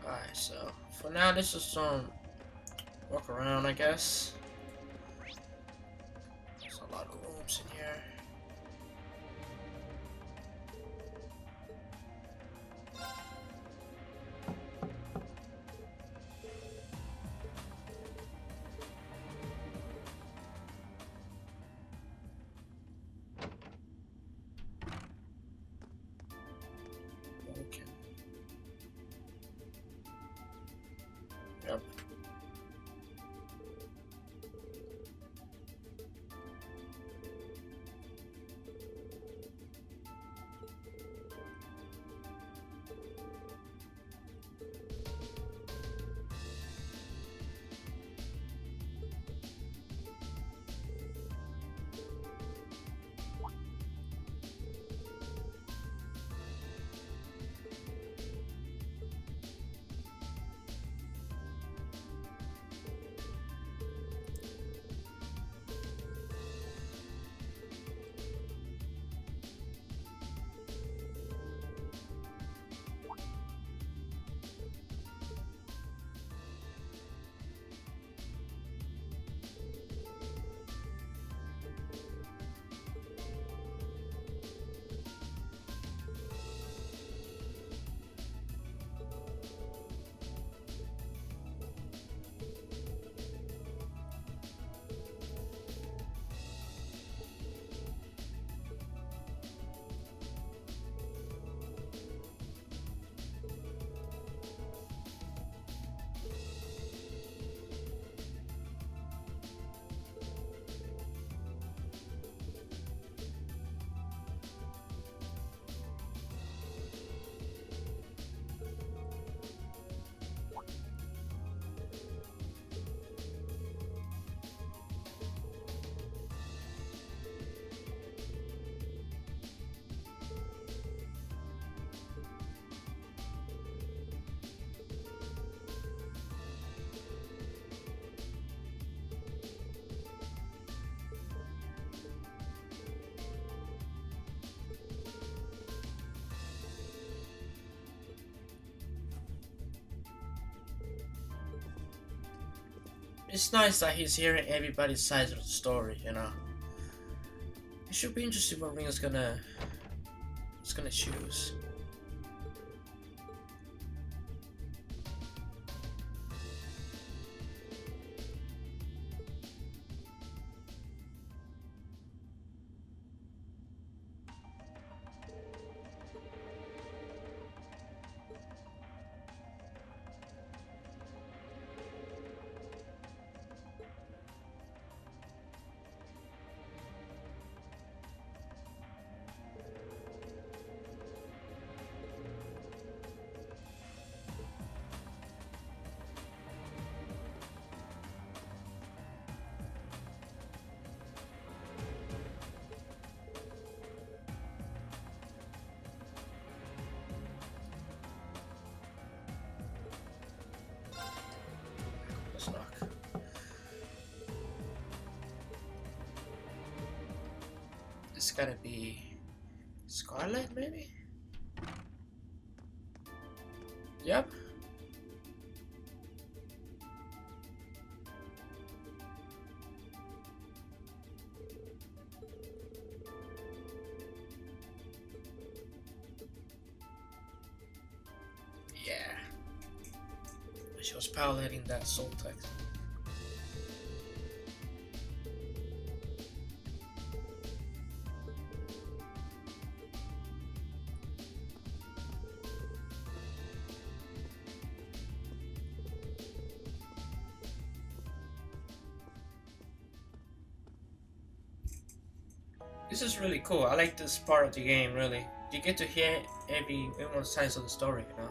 Alright, so for now, this is some walk around, I guess. There's a lot of rooms in here. Okay. Yep. It's nice that he's hearing everybody's side of the story, you know. It should be interesting what Ring is gonna choose. Let's knock. It's gotta be Scarlet, maybe? Yep. Yeah. She was piloting that soul text. This is really cool. I like this part of the game, really. You get to hear everyone's sides of the story, you know?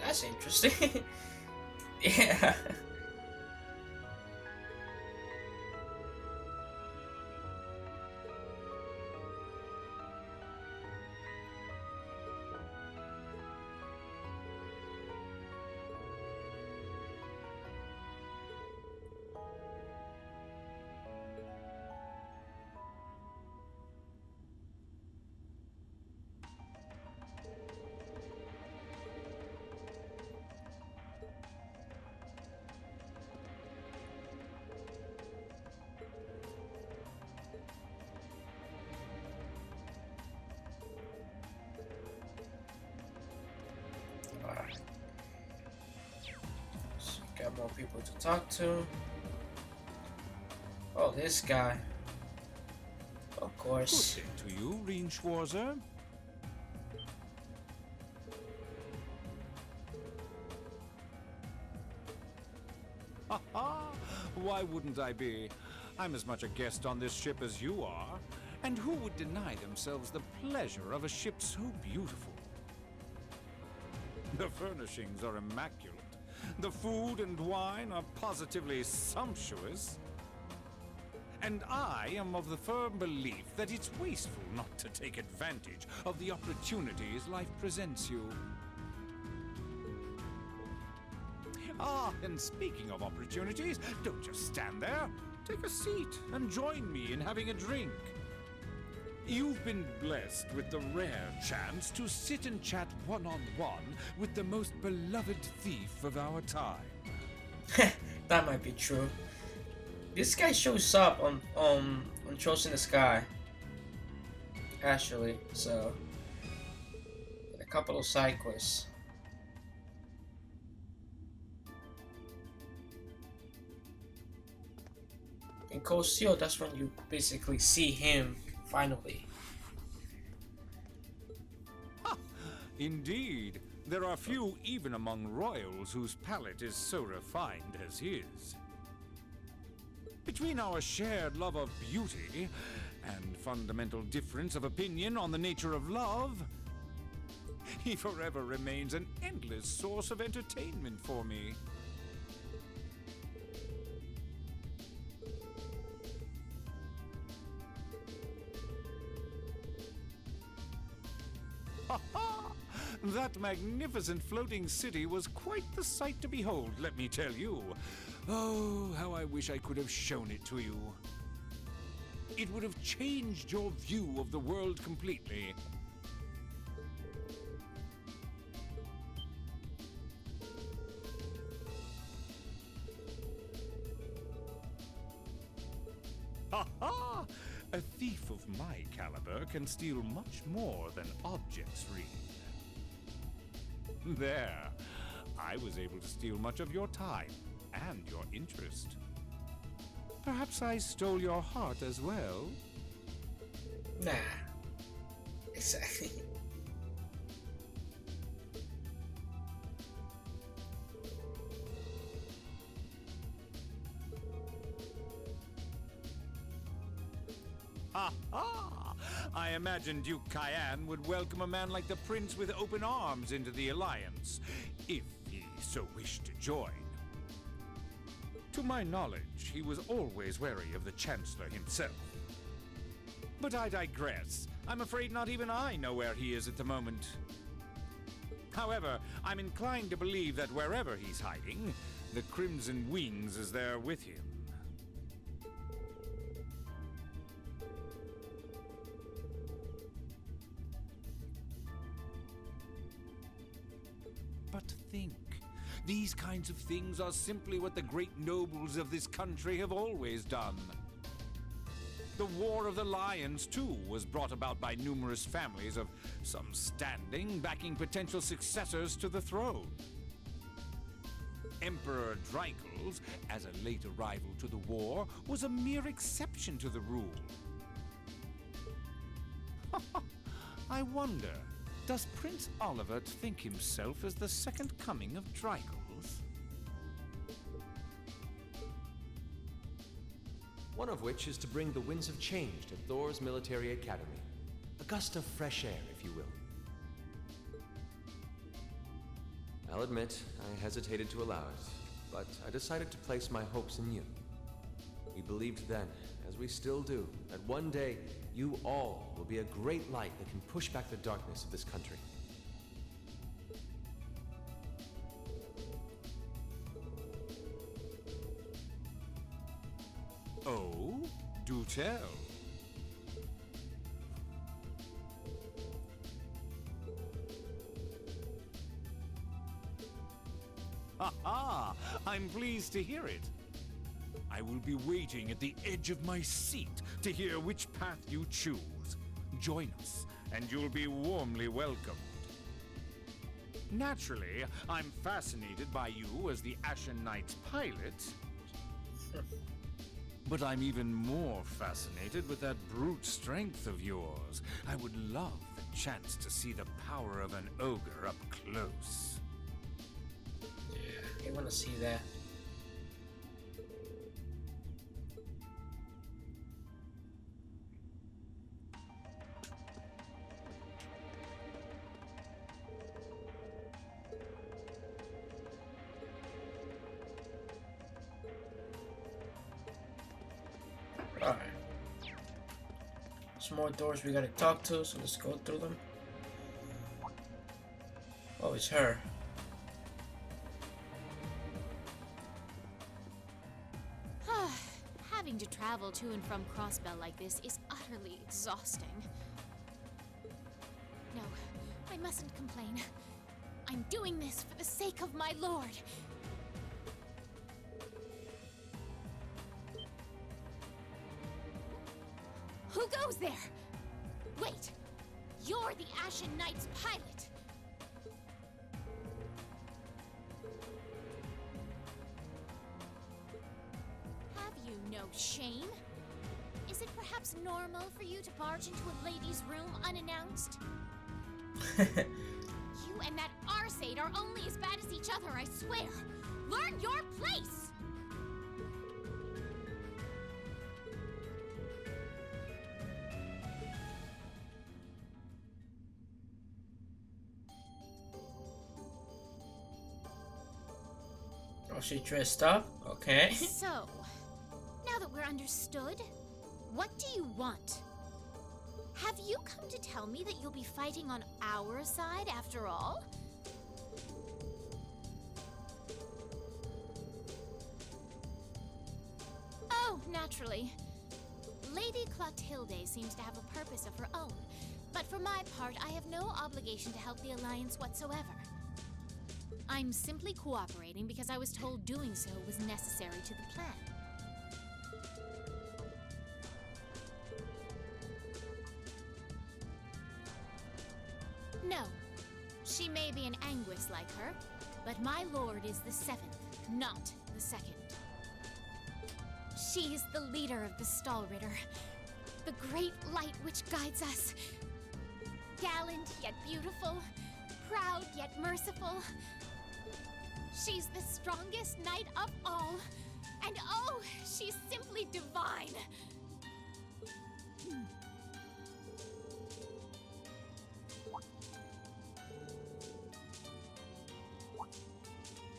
That's interesting. Yeah. Alright. So got more people to talk to. Oh, this guy. Of course. Good day to you, Reinschwarzer. Ha ha! Why wouldn't I be? I'm as much a guest on this ship as you are. And who would deny themselves the pleasure of a ship so beautiful? The furnishings are immaculate. The food and wine are positively sumptuous. And I am of the firm belief that it's wasteful not to take advantage of the opportunities life presents you. Ah, and speaking of opportunities, don't just stand there. Take a seat and join me in having a drink. You've been blessed with the rare chance to sit and chat one-on-one with the most beloved thief of our time. That might be true. This guy shows up on Trolls in the Sky. Actually, so a couple of side quests. In Cold Steel, that's when you basically see him finally. Indeed, there are few even among royals whose palate is so refined as his. Between our shared love of beauty and fundamental difference of opinion on the nature of love, he forever remains an endless source of entertainment for me. That magnificent floating city was quite the sight to behold, let me tell you. Oh, how I wish I could have shown it to you. It would have changed your view of the world completely. Ha ha! A thief of my caliber can steal much more than objects read. There, I was able to steal much of your time and your interest. Perhaps I stole your heart as well? Nah. Exactly. Ha ha! I imagine Duke Cayenne would welcome a man like the Prince with open arms into the Alliance, if he so wished to join. To my knowledge, he was always wary of the Chancellor himself. But I digress. I'm afraid not even I know where he is at the moment. However, I'm inclined to believe that wherever he's hiding, the Crimson Wings is there with him. But think, these kinds of things are simply what the great nobles of this country have always done. The War of the Lions, too, was brought about by numerous families of some standing backing potential successors to the throne. Emperor Dreigels, as a late arrival to the war, was a mere exception to the rule. I wonder, does Prince Oliver think himself as the second coming of Dreigels? One of which is to bring the winds of change to Thor's military academy. A gust of fresh air, if you will. I'll admit, I hesitated to allow it, but I decided to place my hopes in you. We believed then, as we still do, that one day you all will be a great light that can push back the darkness of this country. Oh, do tell. Ha ha! I'm pleased to hear it. I will be waiting at the edge of my seat to hear which path you choose. Join us, and you'll be warmly welcomed. Naturally, I'm fascinated by you as the Ashen Knight's pilot. But I'm even more fascinated with that brute strength of yours. I would love the chance to see the power of an ogre up close. Yeah, I want to see that. Alright. Some more doors we gotta talk to, so let's go through them. Oh, it's her. Having to travel to and from Crossbell like this is utterly exhausting. No, I mustn't complain. I'm doing this for the sake of my lord. Who goes there? Wait! You're the Ashen Knight's pilot! Have you no shame? Is it perhaps normal for you to barge into a lady's room unannounced? You and that Arseid are only as bad as each other, I swear! Learn your place! Oh, she dressed up? Okay. So, now that we're understood, what do you want? Have you come to tell me that you'll be fighting on our side after all? Oh, naturally. Lady Clotilde seems to have a purpose of her own, but for my part, I have no obligation to help the Alliance whatsoever. I'm simply cooperating because I was told doing so was necessary to the plan. No, she may be an Anguis like her, but my lord is the seventh, not the second. She is the leader of the Stallritter, the great light which guides us. Gallant yet beautiful, proud yet merciful. She's the strongest knight of all, and oh, she's simply divine.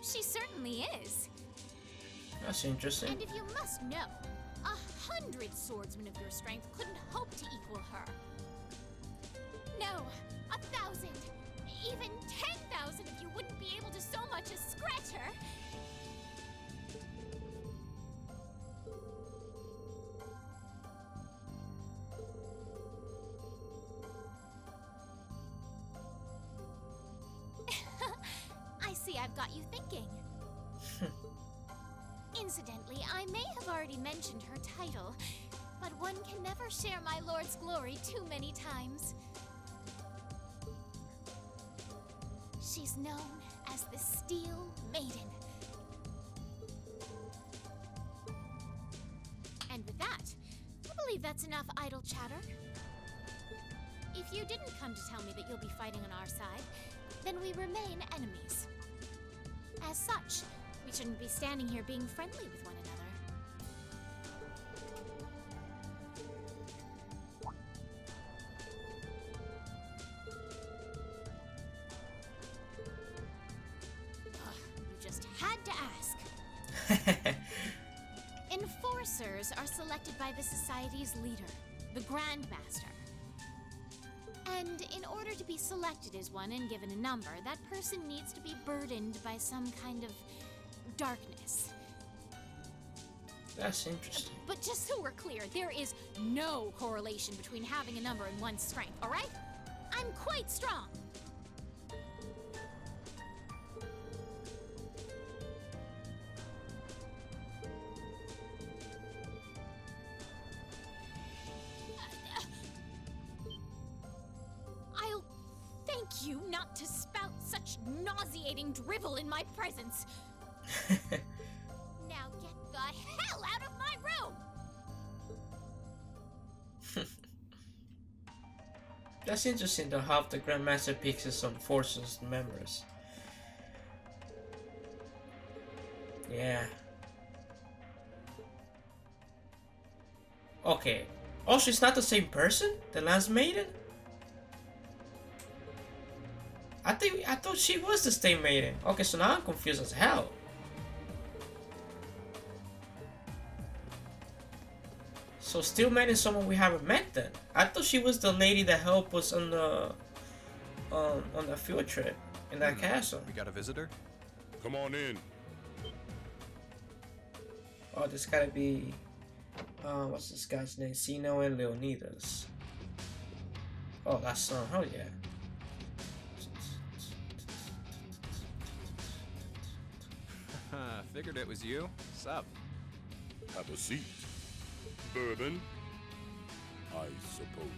She certainly is. That's interesting. And if you must know, 100 swordsmen of your strength couldn't hope to equal her. No, 1,000, even 10,000 of you wouldn't be able to so much as scratch her. I see I've got you thinking. Incidentally, I may have already mentioned her title, But one can never share my lord's glory too many times. She's known as the Steel Maiden. And with that, I believe that's enough idle chatter. If you didn't come to tell me that you'll be fighting on our side, then we remain enemies. As such, we shouldn't be standing here being friendly with one another. You just had to ask. Enforcers are selected by the Society's leader, the Grand Master. And in order to be selected as one and given a number, that person needs to be burdened by some kind of darkness. That's interesting. But just so we're clear, there is no correlation between having a number and one's strength, alright? I'm quite strong. I'll thank you not to spout such nauseating drivel in my presence. Now get the hell out of my room! That's interesting to have the Grandmaster picks his own forces and members. Yeah. Okay. Oh, she's not the same person? The Lance Maiden? I thought she was the Steel Maiden. Okay, so now I'm confused as hell. So Steel Maiden is someone we haven't met then. I thought she was the lady that helped us on the field trip in that castle. We got a visitor? Come on in. Oh, this gotta be what's this guy's name? Zeno and Leonidas. Oh, that's hell yeah. Figured it was you. Sup? Have a seat. Bourbon? I suppose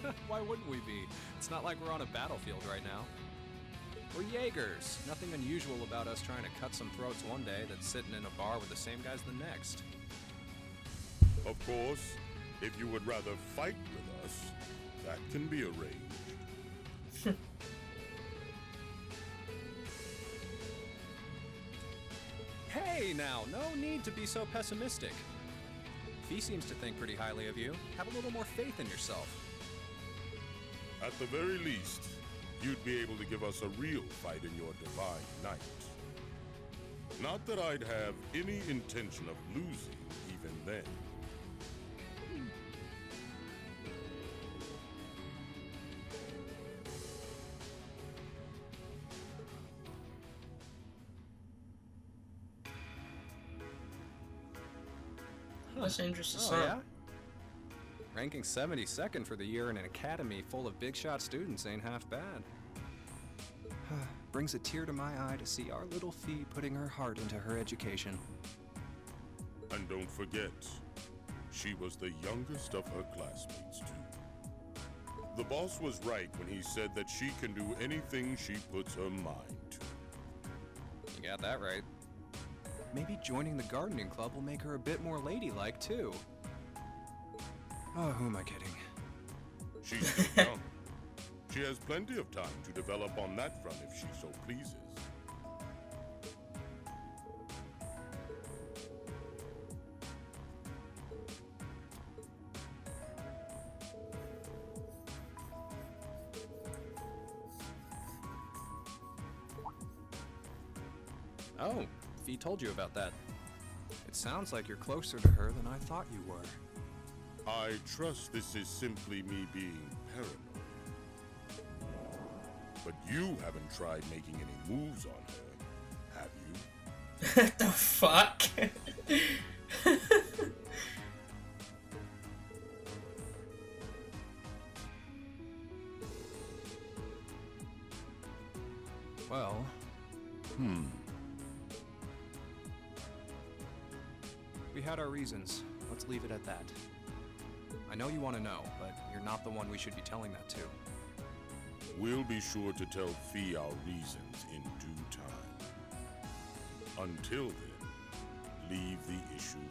not. Why wouldn't we be? It's not like we're on a battlefield right now. We're Jaegers. Nothing unusual about us trying to cut some throats one day that's sitting in a bar with the same guys the next. Of course, if you would rather fight with us, that can be arranged. Hey now, no need to be so pessimistic. He seems to think pretty highly of you. Have a little more faith in yourself. At the very least, you'd be able to give us a real fight in your divine night. Not that I'd have any intention of losing even then. That's interesting. Oh, yeah? Ranking 72nd for the year in an academy full of big shot students ain't half bad. Brings a tear to my eye to see our little Fee putting her heart into her education. And don't forget, she was the youngest of her classmates, too. The boss was right when he said that she can do anything she puts her mind to. You got that right. Maybe joining the gardening club will make her a bit more ladylike, too. Oh, who am I kidding? She's still young. She has plenty of time to develop on that front if she so pleases. Oh, Fee told you about that. It sounds like you're closer to her than I thought you were. I trust this is simply me being paranoid. But you haven't tried making any moves on her, have you? What the fuck? Well, we had our reasons. Let's leave it at that. I know you want to know, but you're not the one we should be telling that to. We'll be sure to tell Fee our reasons in due time. Until then, leave the issue be.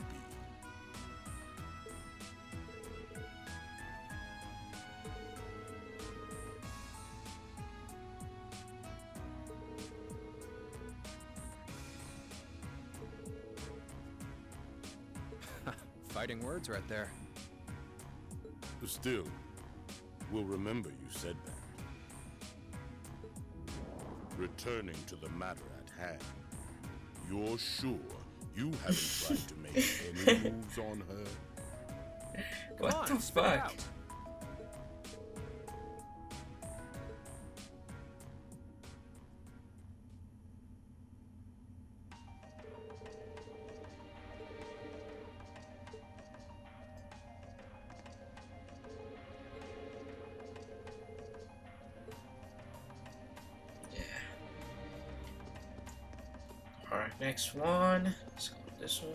Fighting words right there. Still, we'll remember you said that. Returning to the matter at hand, you're sure you haven't tried to make any moves on her? What the spit it fuck? out. Alright, next one. Let's go with this one.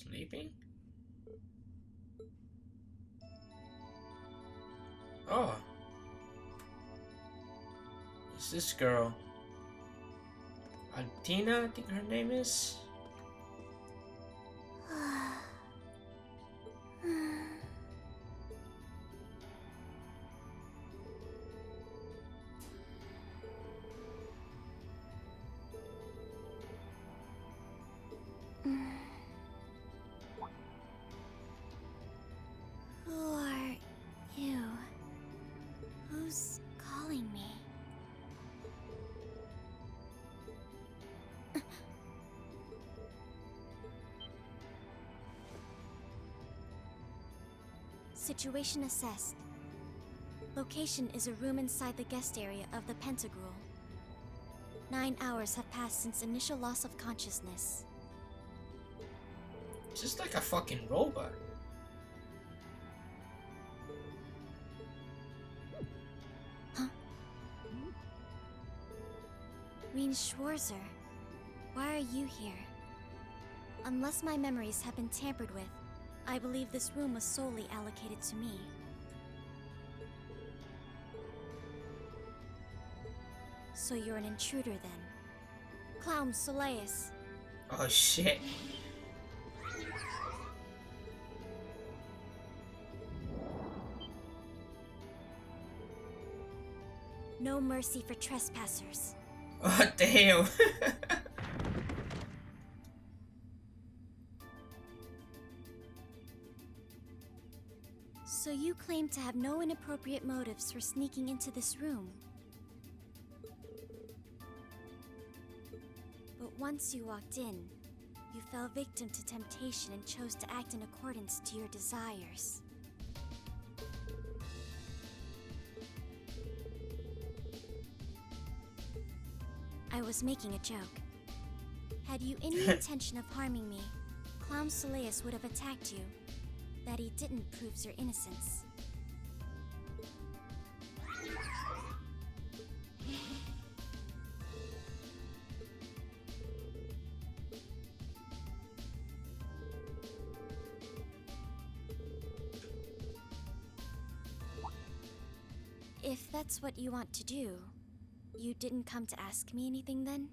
Sleeping? Oh. It's this girl. Altina, I think her name is. Who are you? Who's calling me? Situation assessed. Location is a room inside the guest area of the Pantagruel. 9 hours have passed since initial loss of consciousness. It's just like a fucking robot. Reen Schwarzer, why are you here? Unless my memories have been tampered with, I believe this room was solely allocated to me. So you're an intruder then. Clown Soleus. Oh shit. No mercy for trespassers. Oh damn. So you claim to have no inappropriate motives for sneaking into this room. But once you walked in, you fell victim to temptation and chose to act in accordance to your desires. I was making a joke. Had you any intention of harming me, Clown Soleus would have attacked you. That he didn't proves your innocence. If that's what you want to do, you didn't come to ask me anything then?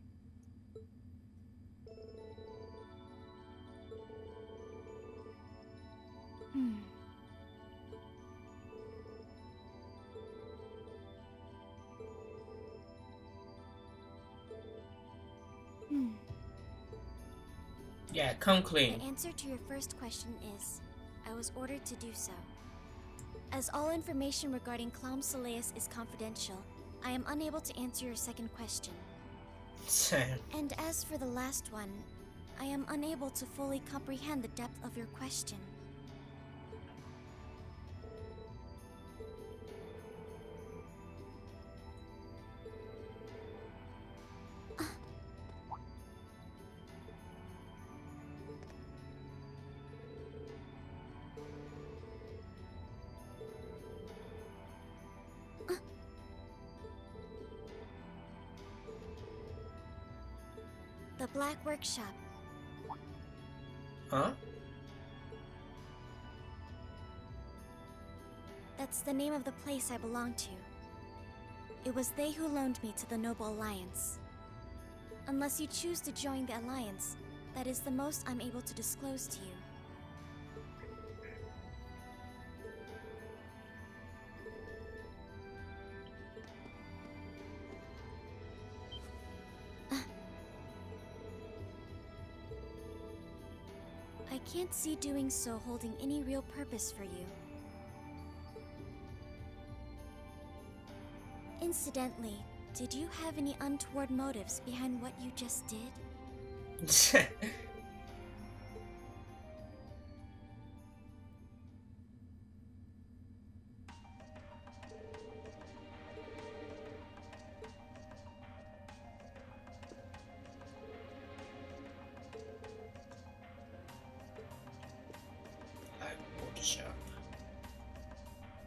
Yeah, come clean. The answer to your first question is, I was ordered to do so. As all information regarding Clown Soleus is confidential, I am unable to answer your second question. Same. And as for the last one, I am unable to fully comprehend the depth of your question. The Black Workshop. Huh? That's the name of the place I belong to. It was they who loaned me to the Noble Alliance. Unless you choose to join the Alliance, that is the most I'm able to disclose to you. I can't see doing so holding any real purpose for you. Incidentally, did you have any untoward motives behind what you just did?